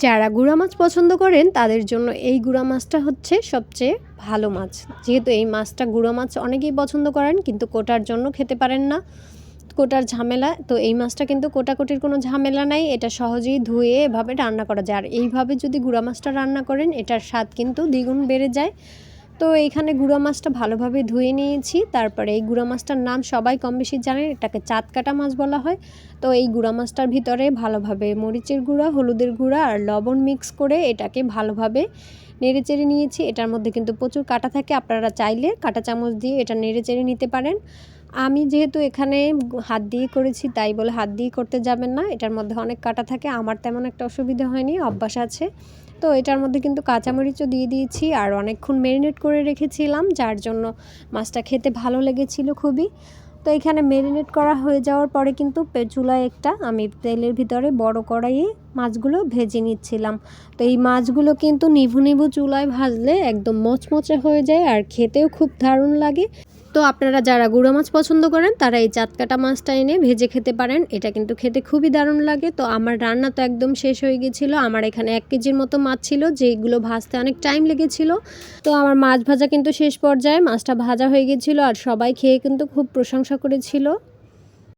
যারা গুড়া মাছ পছন্দ করেন তাদের জন্য এই গুড়া মাছটা হচ্ছে সবচেয়ে ভালো মাছ। যেহেতু এই মাছটা গুড়া মাছ অনেকেই পছন্দ করেন কিন্তু কোটার জন্য খেতে পারেন না, কোটার ঝামেলা। তো এই মাছটা কিন্তু কোটাকুটির কোনো ঝামেলা নাই, এটা সহজেই ধুয়ে এভাবে রান্না করা যায়। আর এইভাবে যদি গুড়া মাছটা রান্না করেন এটার স্বাদ কিন্তু দ্বিগুণ বেড়ে যায়। তো এইখানে গুঁড়া মাছটা ভালোভাবে ধুয়ে নিয়েছি। তারপরে এই গুঁড়া মাছটার নাম সবাই কম বেশি জানেন, এটাকে চাঁদ কাটা মাছ বলা হয়। তো এই গুঁড়া মাছটার ভিতরে ভালোভাবে মরিচের গুঁড়া, হলুদের গুঁড়া আর লবণ মিক্স করে এটাকে ভালোভাবে নেড়েচেড়ে নিয়েছি। এটার মধ্যে কিন্তু প্রচুর কাঁটা থাকে, আপনারা চাইলে কাঁটা চামচ দিয়ে এটা নেড়েচেড়ে নিতে পারেন। আমি যেহেতু এখানে হাত দিয়ে করেছি তাই বলে হাত দিয়ে করতে যাবেন না, এটার মধ্যে অনেক কাঁটা থাকে। আমার তেমন একটা অসুবিধা হয়নি, অভ্যাস আছে। তো এটার মধ্যে কিন্তু কাঁচামরিচও দিয়ে দিয়েছি আর অনেকক্ষণ ম্যারিনেট করে রেখেছিলাম, যার জন্য মাছটা খেতে ভালো লেগেছিল খুবই। তো এখানে ম্যারিনেট করা হয়ে যাওয়ার পরে কিন্তু চুলায় একটা আমি তেলের ভিতরে বড় কড়াইয়ে মাছগুলো ভেজে নিচ্ছিলাম। তো এই মাছগুলো কিন্তু নিভু নিভু চুলায় ভাজলে একদম মচমচে হয়ে যায় আর খেতেও খুব দারুণ লাগে। তো আপনারা যারা গুঁড়া মাছ পছন্দ করেন তারা এই চাঁদকাটা মাছটা এনে ভেজে খেতে পারেন, এটা কিন্তু খেতে খুবই দারুণ লাগে। তো আমার রান্না তো একদম শেষ হয়ে গেছিলো। আমার এখানে 1 কেজির মতো মাছ ছিল, যেগুলো ভাজতে অনেক টাইম লেগেছিলো। তো আমার মাছ ভাজা কিন্তু শেষ পর্যায়ে মাছটা ভাজা হয়ে গেছিলো আর সবাই খেয়ে কিন্তু খুব প্রশংসা করেছিল।